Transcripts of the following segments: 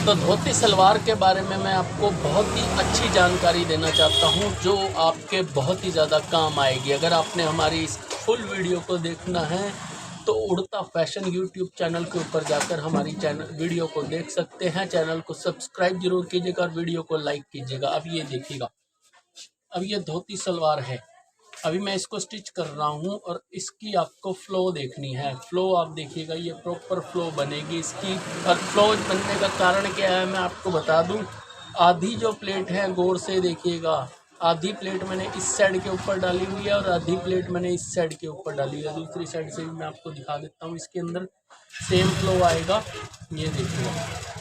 तो धोती सलवार के बारे में मैं आपको बहुत ही अच्छी जानकारी देना चाहता हूं जो आपके बहुत ही ज़्यादा काम आएगी। अगर आपने हमारी इस फुल वीडियो को देखना है तो उड़ता फैशन यूट्यूब चैनल के ऊपर जाकर हमारी वीडियो को देख सकते हैं। चैनल को सब्सक्राइब जरूर कीजिएगा और वीडियो को लाइक कीजिएगा। अब ये देखिएगा, अब ये धोती सलवार है। अभी मैं इसको स्टिच कर रहा हूँ और इसकी आपको फ़्लो देखनी है। फ़्लो आप देखिएगा, ये प्रॉपर फ़्लो बनेगी इसकी। और फ़्लो बनने का कारण क्या है मैं आपको बता दूँ। आधी जो प्लेट है गौर से देखिएगा, आधी प्लेट मैंने इस साइड के ऊपर डाली हुई है और आधी प्लेट मैंने इस साइड के ऊपर डाली है। दूसरी साइड से भी मैं आपको दिखा देता हूँ, इसके अंदर सेम फ़्लो आएगा। ये देखिएगा,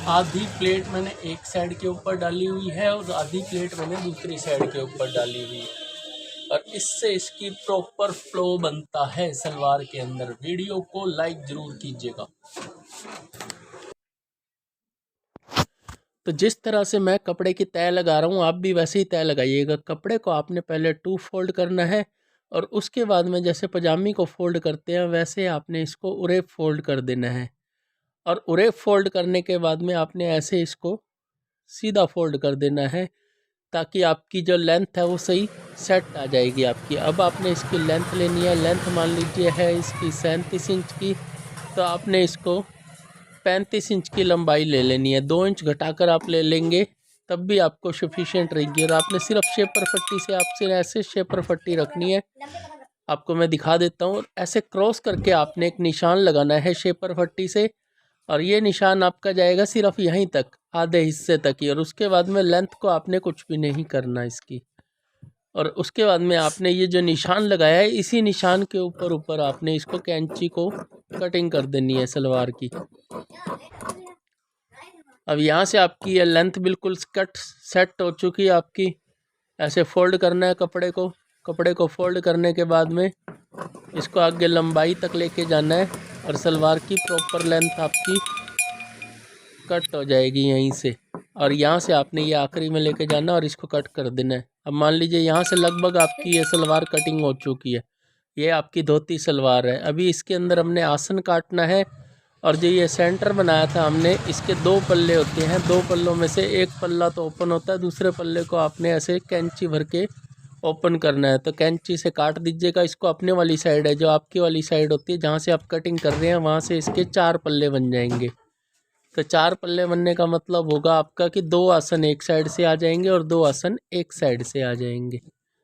आधी प्लेट मैंने एक साइड के ऊपर डाली हुई है और आधी प्लेट मैंने दूसरी साइड के ऊपर डाली हुई है और इससे इसकी प्रॉपर फ्लो बनता है सलवार के अंदर। वीडियो को लाइक जरूर कीजिएगा। तो जिस तरह से मैं कपड़े की तय लगा रहा हूँ आप भी वैसे ही तय लगाइएगा। कपड़े को आपने पहले 2 फोल्ड करना है और उसके बाद में जैसे पजामी को फोल्ड करते हैं वैसे आपने इसको उरे फोल्ड कर देना है। और उरे फोल्ड करने के बाद में आपने ऐसे इसको सीधा फोल्ड कर देना है ताकि आपकी जो लेंथ है वो सही सेट आ जाएगी आपकी। अब आपने इसकी लेंथ लेनी है। लेंथ मान लीजिए है इसकी 37 इंच की, तो आपने इसको 35 इंच की लंबाई ले लेनी है। 2 इंच घटाकर आप ले लेंगे तब भी आपको सफिशिएंट रहेगी। और आपने सिर्फ शेपर पट्टी से आपसे ऐसे शेपर पट्टी रखनी है। आपको मैं दिखा देता हूँ। ऐसे क्रॉस करके आपने एक निशान लगाना है शेपर पट्टी से और ये निशान आपका जाएगा सिर्फ यहीं तक, आधे हिस्से तक ही। और उसके बाद में लेंथ को आपने कुछ भी नहीं करना इसकी। और उसके बाद में आपने ये जो निशान लगाया है इसी निशान के ऊपर आपने इसको कैंची को कटिंग कर देनी है सलवार की। अब यहाँ से आपकी ये लेंथ बिल्कुल कट सेट हो चुकी है आपकी। ऐसे फोल्ड करना है कपड़े को। कपड़े को फोल्ड करने के बाद में इसको आगे लंबाई तक लेके जाना है और सलवार की प्रॉपर लेंथ आपकी कट हो जाएगी यहीं से। और यहाँ से आपने ये आखिरी में लेके जाना और इसको कट कर देना है। अब मान लीजिए यहाँ से लगभग आपकी ये सलवार कटिंग हो चुकी है। ये आपकी धोती सलवार है। अभी इसके अंदर हमने आसन काटना है और जो ये सेंटर बनाया था हमने, इसके 2 पल्ले होते हैं। 2 पल्लों में से एक पल्ला तो ओपन होता है, दूसरे पल्ले को आपने ऐसे कैंची भर के ओपन करना है। तो कैंची से काट दीजिएगा इसको। अपने वाली साइड है जो आपकी वाली साइड होती है जहाँ से आप कटिंग कर रहे हैं वहाँ से इसके 4 पल्ले बन जाएंगे। तो 4 पल्ले बनने का मतलब होगा आपका कि 2 आसन एक साइड से आ जाएंगे और 2 आसन एक साइड से आ जाएंगे,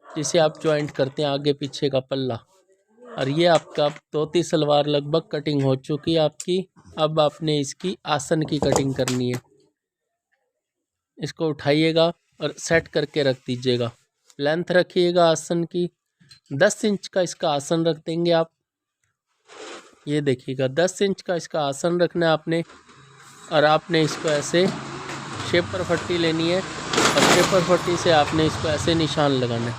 जिसे आप ज्वाइंट करते हैं आगे पीछे का पल्ला। और ये आपका धोती सलवार लगभग कटिंग हो चुकी है आपकी। अब आपने इसकी आसन की कटिंग करनी है। इसको उठाइएगा और सेट करके रख दीजिएगा। लेंथ रखिएगा आसन की 10 इंच का इसका आसन रख देंगे आप। ये देखिएगा 10 इंच का इसका आसन रखना है आपने। और आपने इसको ऐसे शेपर पट्टी लेनी है और शेपर पट्टी से आपने इसको ऐसे निशान लगाना है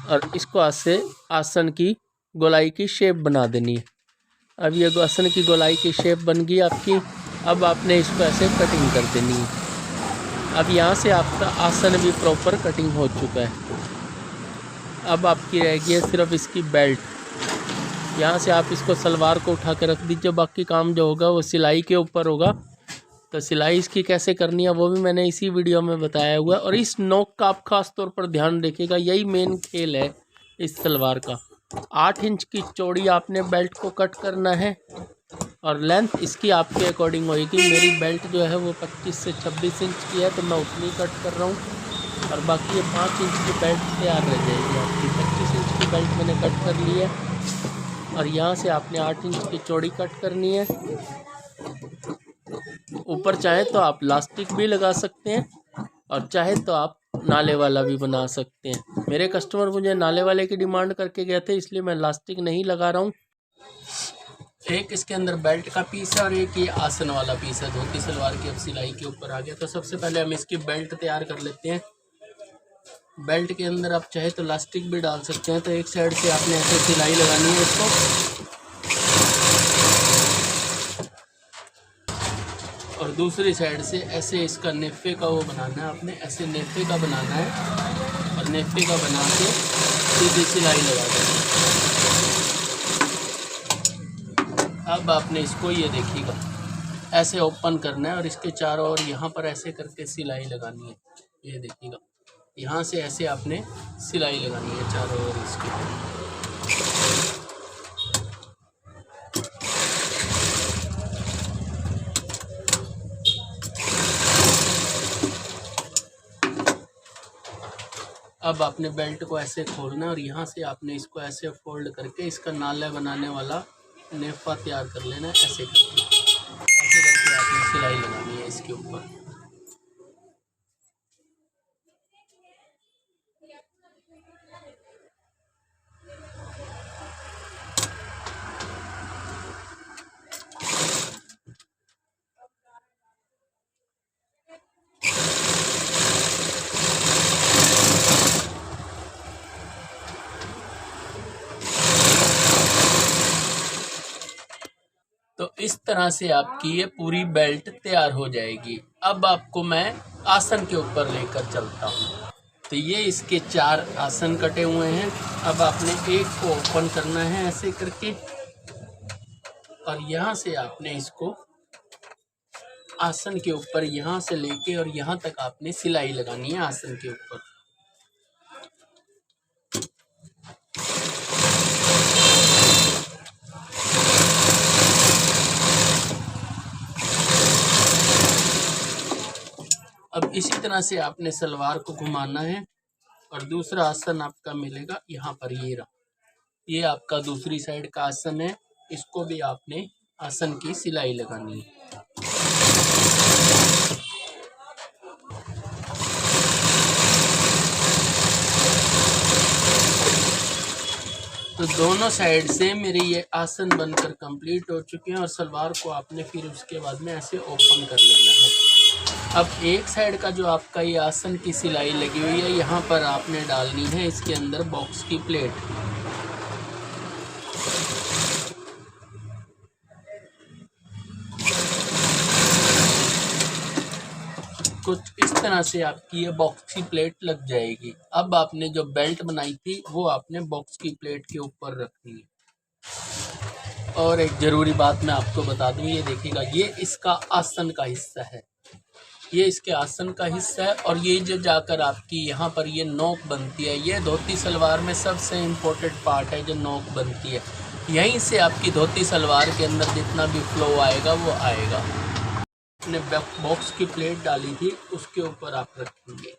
और इसको ऐसे आसन की गोलाई की शेप बना देनी है। अब ये आसन की गोलाई की शेप बन गई आपकी। अब आपने इसको ऐसे कटिंग कर देनी है। अब यहाँ से आपका आसन भी प्रॉपर कटिंग हो चुका है। अब आपकी रह गई है सिर्फ इसकी बेल्ट। यहाँ से आप इसको सलवार को उठा के रख दीजिए। बाकी काम जो होगा वो सिलाई के ऊपर होगा। तो सिलाई इसकी कैसे करनी है वो भी मैंने इसी वीडियो में बताया हुआ है। और इस नोक का आप खास तौर पर ध्यान रखिएगा, यही मेन खेल है इस सलवार का। 8 इंच की चौड़ी आपने बेल्ट को कट करना है और लेंथ इसकी आपके अकॉर्डिंग होगी। मेरी बेल्ट जो है वो 25 से 26 इंच की है तो मैं उतनी कट कर रहा हूँ। और बाकी ये 5 इंच की बेल्ट तैयार रह जाएगी आपकी। 25 इंच की बेल्ट मैंने कट कर ली है और यहाँ से आपने 8 इंच की चौड़ी कट करनी है। ऊपर चाहे तो आप लास्टिक भी लगा सकते हैं और चाहे तो आप नाले वाला भी बना सकते हैं। मेरे कस्टमर मुझे नाले वाले की डिमांड करके गए थे इसलिए मैं लास्टिक नहीं लगा रहा हूँ। एक इसके अंदर बेल्ट का पीस है और एक ये आसन वाला पीस है धोती सलवार की। अब सिलाई के ऊपर आ गया तो सबसे पहले हम इसकी बेल्ट तैयार कर लेते हैं। बेल्ट के अंदर आप चाहे तो लास्टिक भी डाल सकते हैं। तो एक साइड से आपने ऐसे सिलाई लगानी है इसको और दूसरी साइड से ऐसे इसका नेफे का वो बनाना है आपने। ऐसे नेफे का बनाना है और नेफे का बना के सीधी सिलाई लगा देनी है। अब आपने इसको ये देखिएगा ऐसे ओपन करना है और इसके चारों ओर यहाँ पर ऐसे करके सिलाई लगानी है। ये देखिएगा, यहाँ से ऐसे आपने सिलाई लगानी है चारों ओर इसके। अब आपने बेल्ट को ऐसे खोलना है और यहाँ से आपने इसको ऐसे फोल्ड करके इसका नाला बनाने वाला नेफा तैयार कर लेना है। ऐसे करके आपने सिलाई लगानी है इसके ऊपर। तो इस तरह से आपकी ये पूरी बेल्ट तैयार हो जाएगी। अब आपको मैं आसन के ऊपर लेकर चलता हूँ। तो ये इसके 4 आसन कटे हुए हैं। अब आपने एक को ओपन करना है ऐसे करके और यहाँ से आपने इसको आसन के ऊपर यहाँ से लेके और यहाँ तक आपने सिलाई लगानी है आसन के ऊपर। अब इसी तरह से आपने सलवार को घुमाना है और दूसरा आसन आपका मिलेगा यहाँ पर। ये आपका दूसरी साइड का आसन है। इसको भी आपने आसन की सिलाई लगानी है। तो दोनों साइड से मेरे ये आसन बनकर कंप्लीट हो चुके हैं और सलवार को आपने फिर उसके बाद में ऐसे ओपन कर लेना है। अब एक साइड का जो आपका ये आसन की सिलाई लगी हुई है, यहाँ पर आपने डालनी है इसके अंदर बॉक्स की प्लेट। कुछ इस तरह से आपकी ये बॉक्स की प्लेट लग जाएगी। अब आपने जो बेल्ट बनाई थी वो आपने बॉक्स की प्लेट के ऊपर रखनी है। और एक ज़रूरी बात मैं आपको बता दूं, ये देखिएगा, ये इसका आसन का हिस्सा है। ये इसके आसन का हिस्सा है और ये जो जाकर आपकी यहाँ पर ये नोक बनती है, ये धोती सलवार में सबसे इम्पोर्टेंट पार्ट है जो नोक बनती है। यहीं से आपकी धोती सलवार के अंदर जितना भी फ्लो आएगा वो आएगा। आपने बॉक्स की प्लेट डाली थी उसके ऊपर आप रखेंगे।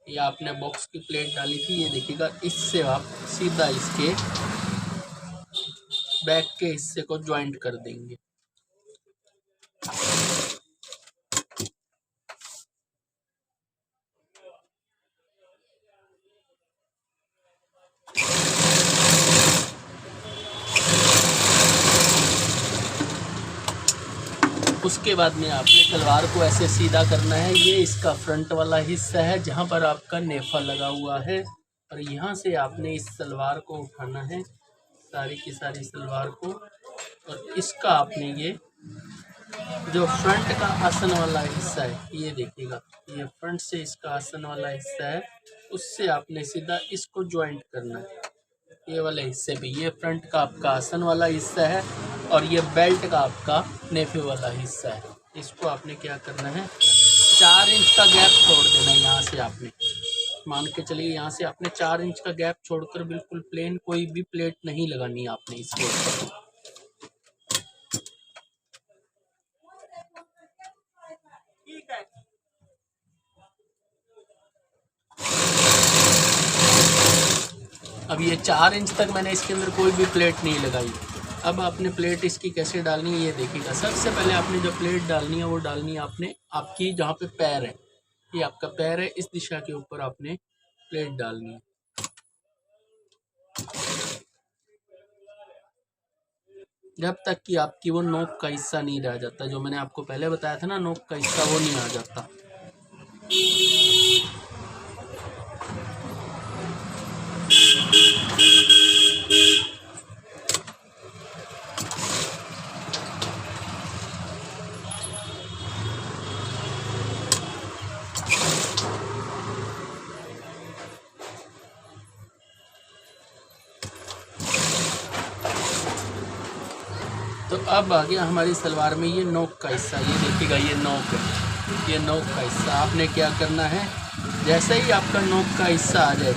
ये आपने बॉक्स की प्लेट डाली थी, ये देखिएगा, इससे आप सीधा इसके बैक के हिस्से को ज्वाइंट कर देंगे। उसके बाद में आपने सलवार को ऐसे सीधा करना है। ये इसका फ्रंट वाला हिस्सा है जहाँ पर आपका नेफा लगा हुआ है और यहाँ से आपने इस सलवार को उठाना है, सारी की सारी सलवार को, और इसका आपने ये जो फ्रंट का आसन वाला हिस्सा है, ये देखिएगा, ये फ्रंट से इसका आसन वाला हिस्सा है, उससे आपने सीधा इसको ज्वाइंट करना है। ये वाले हिस्से पे, ये फ्रंट का आपका आसन वाला हिस्सा है और ये बेल्ट का आपका नेफे वाला हिस्सा है। इसको आपने क्या करना है, 4 इंच का गैप छोड़ देना है। यहाँ से आपने मान के चलिए, यहाँ से आपने 4 इंच का गैप छोड़कर बिल्कुल प्लेन कोई भी प्लेट नहीं लगानी है आपने इसके ऊपर। अब ये 4 इंच तक मैंने इसके अंदर कोई भी प्लेट नहीं लगाई। अब आपने प्लेट इसकी कैसे डालनी है ये देखिएगा। सबसे पहले आपने जो प्लेट डालनी है वो डालनी है आपने आपकी जहाँ पे पैर है, ये आपका पैर है, इस दिशा के ऊपर आपने प्लेट डालनी है। जब तक कि आपकी वो नोक का हिस्सा नहीं रह जाता, जो मैंने आपको पहले बताया था ना, नोक का हिस्सा, वो नहीं आ जाता। तो तो अब आ गया हमारी सलवार में ये नोक का हिस्सा। ये देखिएगा ये नोक है, ये नोक का हिस्सा। आपने क्या करना है, जैसे ही आपका नोक का हिस्सा आ जाए,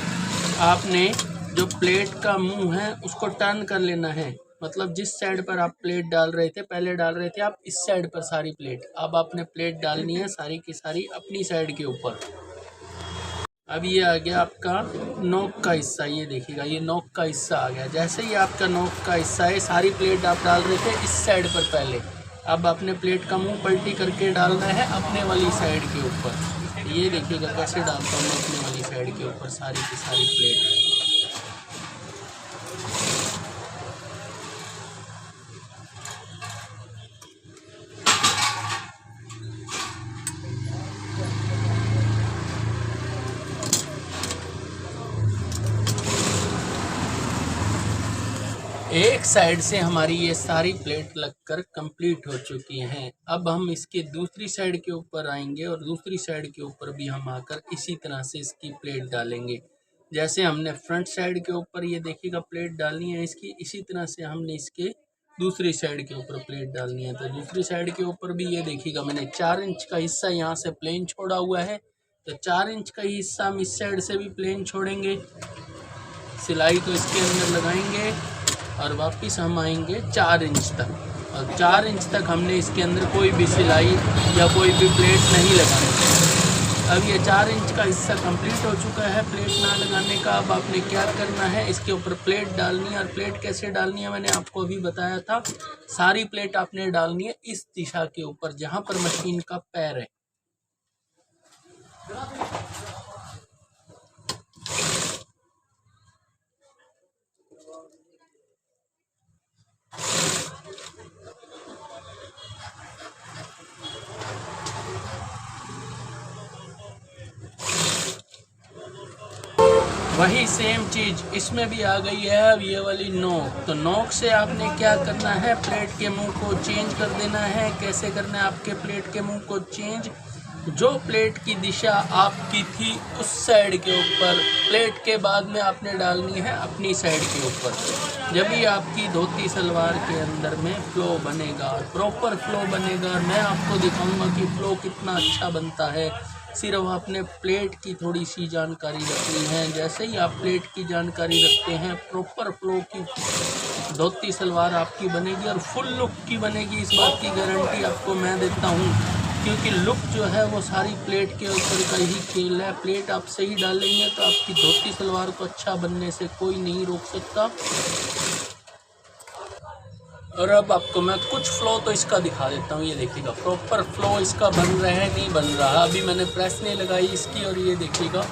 आपने जो प्लेट का मुंह है उसको टर्न कर लेना है। मतलब जिस साइड पर आप प्लेट डाल रहे थे, पहले डाल रहे थे आप इस साइड पर सारी प्लेट, अब आपने प्लेट डालनी है सारी की सारी अपनी साइड के ऊपर। अब ये आ गया आपका नोक का हिस्सा। ये देखिएगा ये नोक का हिस्सा आ गया। जैसे ही आपका नोक का हिस्सा है, सारी प्लेट आप डाल रहे थे इस साइड पर पहले, अब अपने प्लेट का मुंह पलटी करके डालना है अपने वाली साइड के ऊपर। ये देखिएगा कैसे डालता हूँ मैं अपने वाली साइड के ऊपर सारी की सारी प्लेट। एक साइड से हमारी ये सारी प्लेट लगकर कंप्लीट हो चुकी हैं। अब हम इसके दूसरी साइड के ऊपर आएंगे और दूसरी साइड के ऊपर भी हम आकर इसी तरह से इसकी प्लेट डालेंगे। जैसे हमने फ्रंट साइड के ऊपर ये देखिएगा प्लेट डालनी है इसकी, इसी तरह से हमने इसके दूसरी साइड के ऊपर प्लेट डालनी है। तो दूसरी साइड के ऊपर भी ये देखिएगा मैंने 4 इंच का हिस्सा यहाँ से प्लेन छोड़ा हुआ है, तो 4 इंच का हिस्सा हम इस साइड से भी प्लेन छोड़ेंगे, सिलाई को इसके अंदर लगाएंगे और वापस हम आएंगे 4 इंच तक। और 4 इंच तक हमने इसके अंदर कोई भी सिलाई या कोई भी प्लेट नहीं लगानी। अब ये 4 इंच का हिस्सा कंप्लीट हो चुका है प्लेट ना लगाने का। अब आपने क्या करना है, इसके ऊपर प्लेट डालनी है। और प्लेट कैसे डालनी है मैंने आपको अभी बताया था। सारी प्लेट आपने डालनी है इस दिशा के ऊपर जहाँ पर मशीन का पैर है। वही सेम चीज़ इसमें भी आ गई है। अब ये वाली नोक, तो नोक से आपने क्या करना है, प्लेट के मुंह को चेंज कर देना है। कैसे करना है आपके प्लेट के मुंह को चेंज, जो प्लेट की दिशा आपकी थी उस साइड के ऊपर प्लेट के बाद में आपने डालनी है अपनी साइड के ऊपर। जब भी आपकी धोती सलवार के अंदर में फ़्लो बनेगा, प्रॉपर फ़्लो बनेगा। और मैं आपको दिखाऊंगा कि फ़्लो कितना अच्छा बनता है। सिर्फ आपने प्लेट की थोड़ी सी जानकारी रखनी है। जैसे ही आप प्लेट की जानकारी रखते हैं, प्रॉपर फ़्लो की धोती सलवार आपकी बनेगी और फुल लुक की बनेगी। इस बात की गारंटी आपको मैं देता हूँ, क्योंकि लुक जो है वो सारी प्लेट के ऊपर का ही खेल है। प्लेट आप सही डालेंगे तो आपकी धोती सलवार को अच्छा बनने से कोई नहीं रोक सकता। और अब आपको मैं कुछ फ़्लो तो इसका दिखा देता हूँ। ये देखिएगा प्रॉपर फ़्लो इसका बन रहा है, नहीं बन रहा। अभी मैंने प्रेस नहीं लगाई इसकी और ये देखिएगा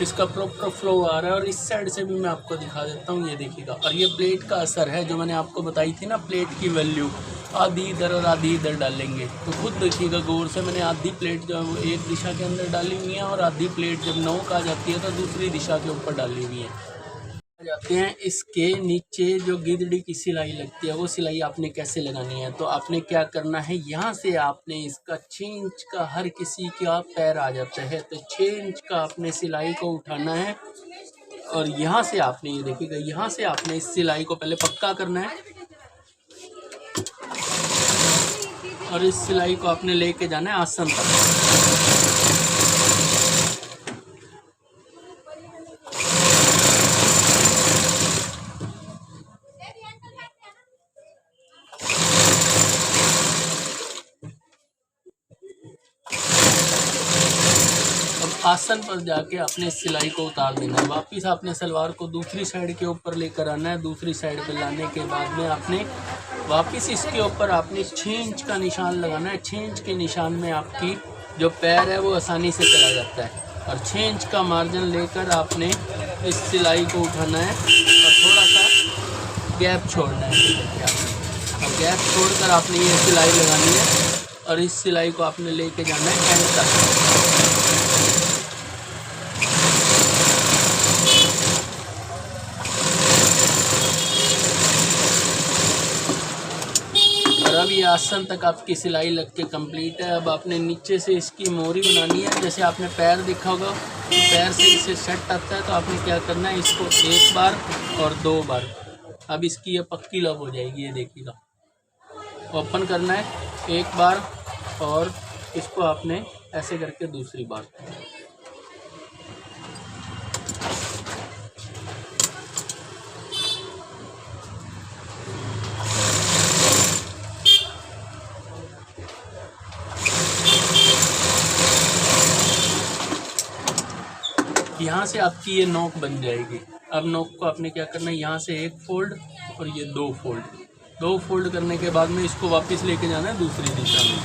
इसका प्रॉपर फ़्लो आ रहा है। और इस साइड से भी मैं आपको दिखा देता हूँ, ये देखिएगा। और ये प्लेट का असर है जो मैंने आपको बताई थी ना, प्लेट की वैल्यू आधी इधर और आधी इधर डालेंगे। तो खुद देखिएगा गौर से, मैंने आधी प्लेट जो है वो एक दिशा के अंदर डाली हुई है और आधी प्लेट जब नोक आ जाती है तो दूसरी दिशा के ऊपर डाली हुई है। जाते हैं इसके नीचे जो गिदड़ी की सिलाई लगती है वो सिलाई आपने कैसे लगानी है। तो आपने क्या करना है, यहाँ से आपने इसका 6 इंच का, हर किसी का पैर आ जाता है तो 6 इंच का आपने सिलाई को उठाना है। और यहाँ से आपने ये देखिएगा, यहाँ से आपने इस सिलाई को पहले पक्का करना है और इस सिलाई को आपने लेके जाना है आसन तक। आसन पर जाके अपने सिलाई को उतार देना है। वापिस आपने सलवार को दूसरी साइड के ऊपर लेकर आना है। दूसरी साइड पे लाने के बाद में आपने वापिस इसके ऊपर आपने 6 इंच का निशान लगाना है। 6 इंच के निशान में आपकी जो पैर है वो आसानी से चला जाता है। और 6 इंच का मार्जिन लेकर आपने इस सिलाई को उठाना है और थोड़ा सा गैप छोड़ना है। और गैप छोड़कर आपने ये सिलाई लगानी है और इस सिलाई को आपने लेके जाना है एंड तक। और अब ये आसन तक आपकी सिलाई लग के कंप्लीट है। अब आपने नीचे से इसकी मोरी बनानी है। जैसे आपने पैर देखा होगा कि पैर से इसे सेट आता है, तो आपने क्या करना है, इसको 1 बार और 2 बार। अब इसकी ये पक्की लग हो जाएगी, ये देखिएगा। ओपन करना है एक बार और इसको आपने ऐसे करके दूसरी बार। यहाँ से आपकी ये नोक बन जाएगी। अब नोक को आपने क्या करना है, यहाँ से एक फोल्ड और ये दो फोल्ड करने के बाद में इसको वापस लेके जाना है दूसरी दिशा में।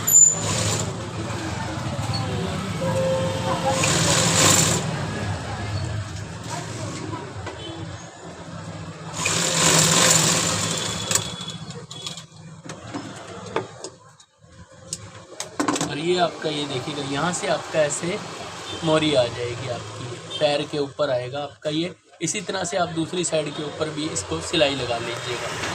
और ये आपका, ये देखिएगा यहाँ से आपका ऐसे मोरी आ जाएगी, आपकी पैर के ऊपर आएगा आपका ये। इसी तरह से आप दूसरी साइड के ऊपर भी इसको सिलाई लगा लीजिएगा।